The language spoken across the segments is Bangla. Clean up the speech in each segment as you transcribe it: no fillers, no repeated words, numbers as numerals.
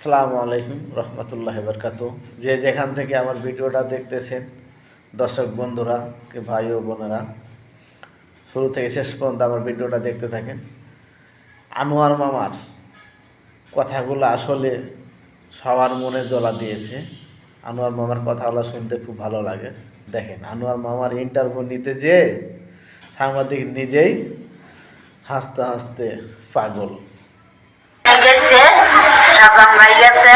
আসসালামু আলাইকুম রহমতুল্লাহি বরকাতু। যে যেখান থেকে আমার ভিডিওটা দেখতেছেন দর্শক বন্ধুরা কে ভাই ও বোনেরা, শুরু থেকে শেষ পর্যন্ত আমার ভিডিওটা দেখতে থাকেন। আনোয়ার মামার কথাগুলো আসলে সবার মনে দোলা দিয়েছে। আনোয়ার মামার কথাগুলো শুনতে খুব ভালো লাগে। দেখেন, আনোয়ার মামার ইন্টারভিউ নিতে যেয়ে সাংবাদিক নিজেই হাসতে হাসতে পাগল। গেছে শাসান ভাই গেছে,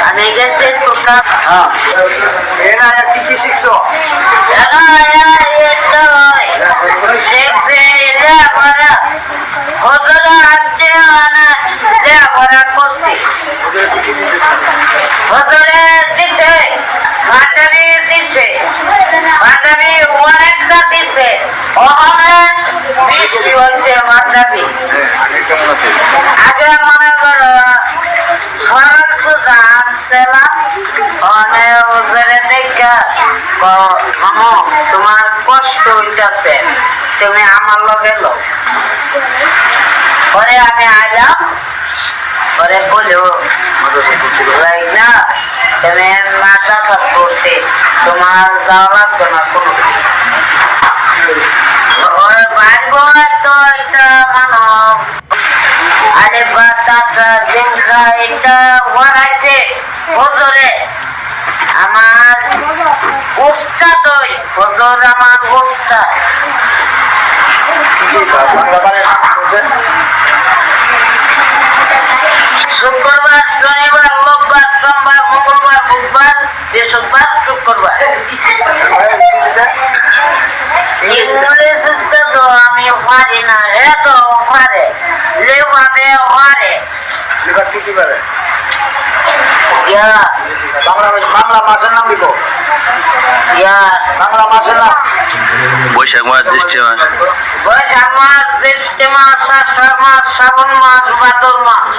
আমি গেছি তোটা। এরা কি কি শিখছো? অনেকটা দিছে, বেশি হয়েছে মান্ডাবি। আগে মনে করো সরল সুদা আনছিলাম, তোমার কষ্ট হইতেছে, তুমি আমার লগে লো। পরে আমি আইলাম, পরে বলো না তুমি মাদ্রাসা পড়তে, তোমার যাওয়া লাগতো না কোনো। আমার উস্তাদ, হজর আমার উস্তাদ। শুক্রবার, শনিবার, রোববার, সোমবার, মঙ্গলবার, বুধবার, বৃহস্পতিবার, শুক্রবার। আমি পারি না, এত পারে লেবাতে পারে। কি পারে? বাংলা মাসের নাম দিব। বাংলা মাসের নাম বৈশাখ মাস, জ্যৈষ্ঠ মাস, বৈশাখ মাস, জ্যৈষ্ঠ মাস, আষাঢ় মাস, শ্রাবণ মাস, ভাদ্র মাস,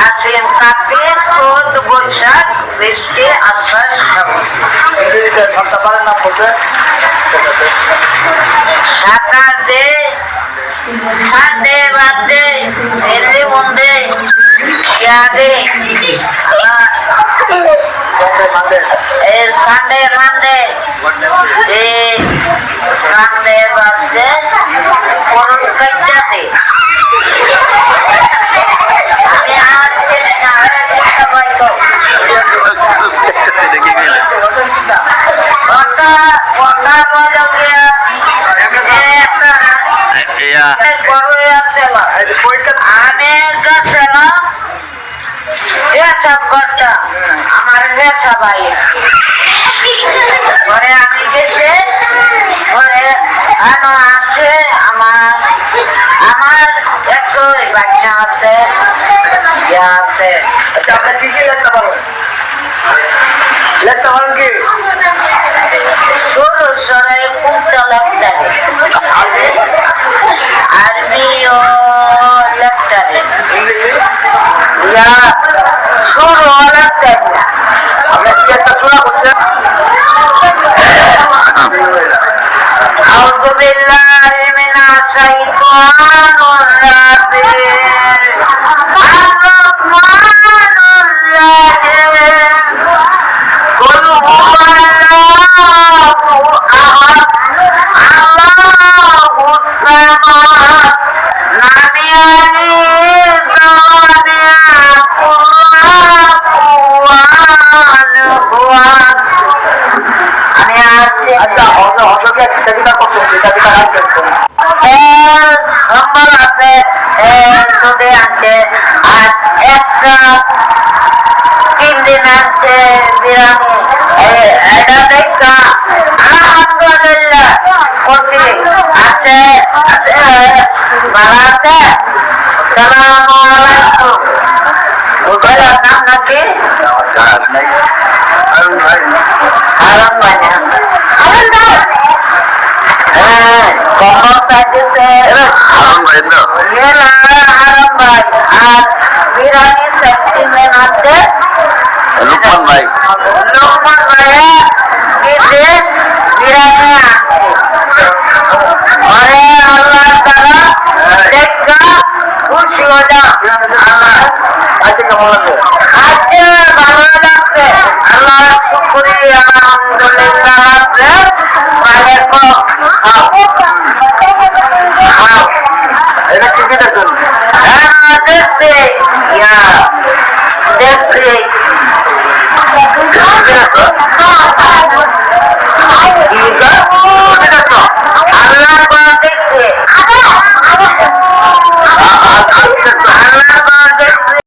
আশ্বিন, কার্তিক, চৈত, বৈশাখ, জ্যৈষ্ঠ, আষাঢ়, শ্রাবণ। সপ্তাহ পারের নাম বলছে সাটারডে, সানডে, বার্থডে, এলি Monday, Friday, Sunday, Monday, Sunday, birthday, খরচ কাটতে। আমি আর পাইতো আমার নেশা ভাই। পরে আমি গেছে, পরে আছে আমার একটু বাচ্চা আছে, আছে। আচ্ছা, আপনার কি কি লিখতে পারবেন? লিখতে পারেন কি? সরু সরে কুমটা লাগতে আরবিও লাগতে সরু লাগতে। আপনি কি একটা শোনা করছেন? أعوذ بالله من الشيطان الرجيم. الرحمن الرحيم. قل هو الله أحد الله الصمد لم يلد ولم يكن له আমি আসছি। আচ্ছা, অশোকের চিন্তা করছেন, চিন্তা আসছেন নম্বর আছে, দুধে আছে, আর একটা 3 দিন আছে বিরিয়ানি। এটা দেখা আলহামদুলিল্লাহ করছি। আছে ভালো আছে। সালামু আলাইকুম। ওদের নাম নাকি আরাম ভাই না? আরাম ভাই তো আরাম ভাই। আর বিরিয়ানি সেন্টিমেন্ট আছে লুকমান ভাই। লোকমান ভাইয়া বিরিয়ানি আনছে। আল্লাহ তাআলা দেখা খুশি মজা আল্লাহ আজকে কেমন লাগছে? আজকে ভালো লাগছে আল্লাহ শুকরিয়া আলহামদুলিল্লাহ লাগছে পায়ে খাও এটা কি কি দেখছেন? হ্যাঁ দেখছি ইয়া দেখছি কি দেখছো?